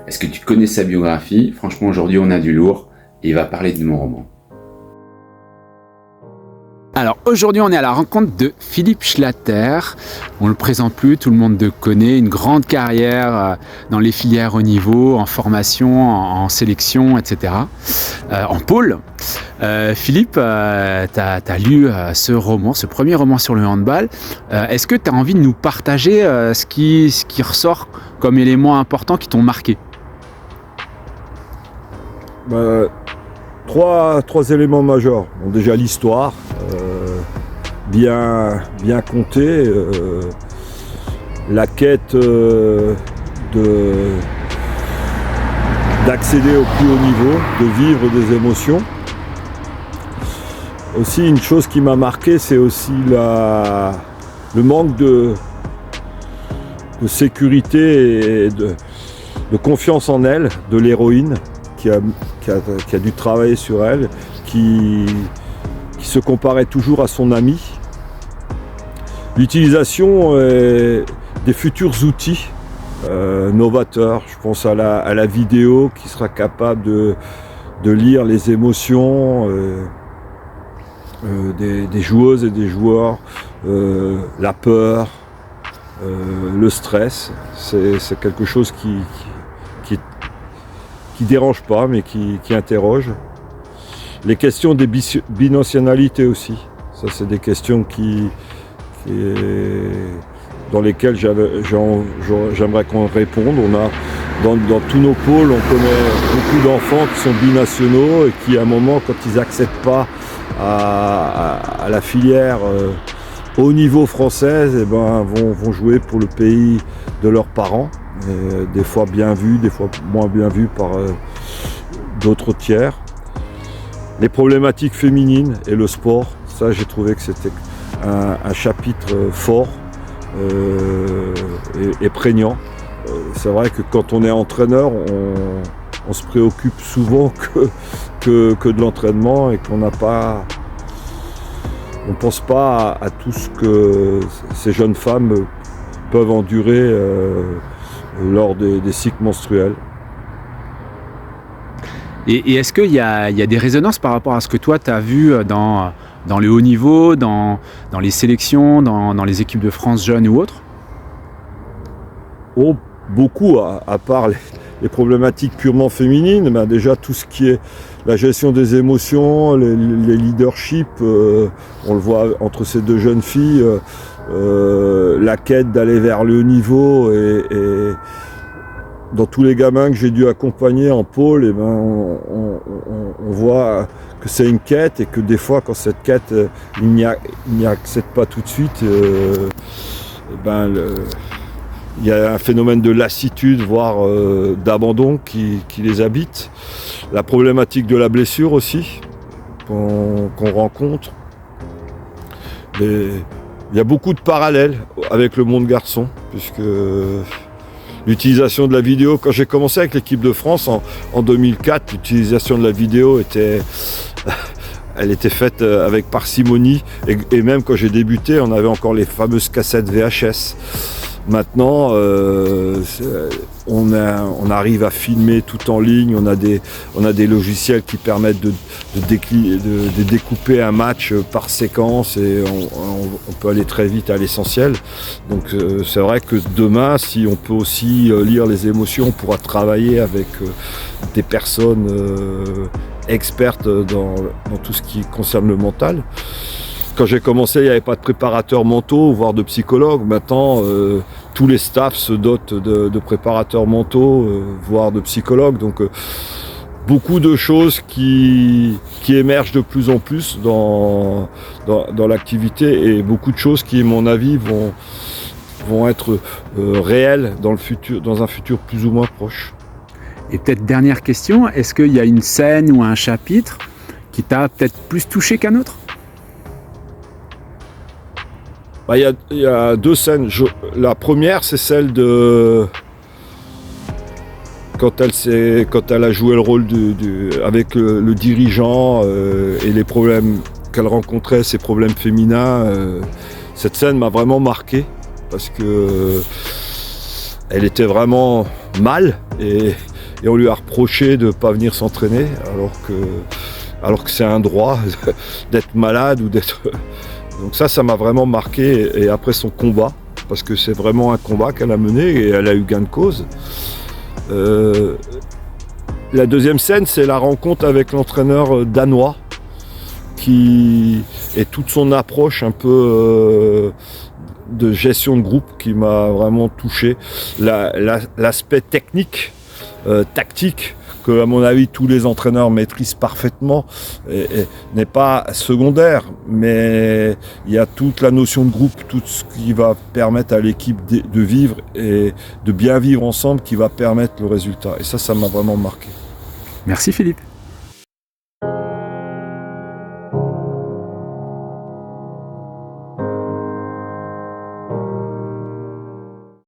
Est-ce que tu connais sa biographie? Franchement, aujourd'hui, on a du lourd et il va parler de mon roman. Alors aujourd'hui on est à la rencontre de Philippe Schlatter, on ne le présente plus, tout le monde le connaît, une grande carrière dans les filières haut niveau, en formation, en sélection, etc. En pôle. Philippe, tu as lu ce roman, ce premier roman sur le handball. Est-ce que tu as envie de nous partager ce qui ressort comme éléments importants qui t'ont marqué? Trois éléments majeurs. Bon, déjà l'histoire, bien contée, la quête d'accéder au plus haut niveau, de vivre des émotions. Aussi une chose qui m'a marqué, c'est aussi le manque de sécurité et de confiance en elle de l'héroïne qui a dû travailler sur elle, qui se comparait toujours à son ami. L'utilisation des futurs outils novateurs, je pense à la vidéo qui sera capable de lire les émotions des joueuses et des joueurs, la peur, le stress, c'est quelque chose qui dérange pas, mais qui interroge. Les questions des binationalités aussi. Ça, c'est des questions dans lesquelles j'aimerais qu'on réponde. On a, dans tous nos pôles, on connaît beaucoup d'enfants qui sont binationaux et qui, à un moment, quand ils n'accèdent pas à la filière haut niveau française, vont jouer pour le pays de leurs parents. Des fois bien vu, des fois moins bien vu par d'autres tiers. Les problématiques féminines et le sport, ça j'ai trouvé que c'était un chapitre fort et prégnant. C'est vrai que quand on est entraîneur, on se préoccupe souvent que de l'entraînement et qu'on n'a pas... On ne pense pas à tout ce que ces jeunes femmes peuvent endurer lors des cycles menstruels. Et est-ce qu'il y a des résonances par rapport à ce que toi tu as vu dans le haut niveau, dans les sélections, dans les équipes de France jeunes ou autres? Oh, beaucoup, à part les problématiques purement féminines, déjà tout ce qui est la gestion des émotions, les leaderships, on le voit entre ces deux jeunes filles, la quête d'aller vers le haut niveau et dans tous les gamins que j'ai dû accompagner en pôle, on voit que c'est une quête et que des fois quand cette quête ils n'y accèdent pas tout de suite, il y a un phénomène de lassitude, voire d'abandon qui les habite. La problématique de la blessure aussi qu'on rencontre. Il y a beaucoup de parallèles avec le monde garçon, puisque l'utilisation de la vidéo, quand j'ai commencé avec l'équipe de France en 2004, l'utilisation de la vidéo elle était faite avec parcimonie. Et même quand j'ai débuté, on avait encore les fameuses cassettes VHS. Maintenant, on arrive à filmer tout en ligne, on a des logiciels qui permettent de découper un match par séquence et on peut aller très vite à l'essentiel. Donc c'est vrai que demain, si on peut aussi lire les émotions, on pourra travailler avec des personnes expertes dans tout ce qui concerne le mental. Quand j'ai commencé, il n'y avait pas de préparateurs mentaux, voire de psychologues. Maintenant, tous les staffs se dotent de préparateurs mentaux, voire de psychologues. Donc, beaucoup de choses qui émergent de plus en plus dans l'activité et beaucoup de choses qui, à mon avis, vont être réelles dans un futur plus ou moins proche. Et peut-être dernière question, est-ce qu'il y a une scène ou un chapitre qui t'a peut-être plus touché qu'un autre? Il y a deux scènes. La première, c'est celle de quand elle a joué le rôle avec le dirigeant et les problèmes qu'elle rencontrait, ces problèmes féminins. Cette scène m'a vraiment marqué parce que elle était vraiment mal et on lui a reproché de ne pas venir s'entraîner alors que c'est un droit d'être malade ou d'être... Donc ça m'a vraiment marqué, et après son combat, parce que c'est vraiment un combat qu'elle a mené et elle a eu gain de cause. La deuxième scène, c'est la rencontre avec l'entraîneur danois et toute son approche un peu de gestion de groupe qui m'a vraiment touché. L'aspect technique, tactique, que à mon avis tous les entraîneurs maîtrisent parfaitement, n'est pas secondaire, mais il y a toute la notion de groupe, tout ce qui va permettre à l'équipe de vivre et de bien vivre ensemble qui va permettre le résultat. Et ça m'a vraiment marqué. Merci Philippe.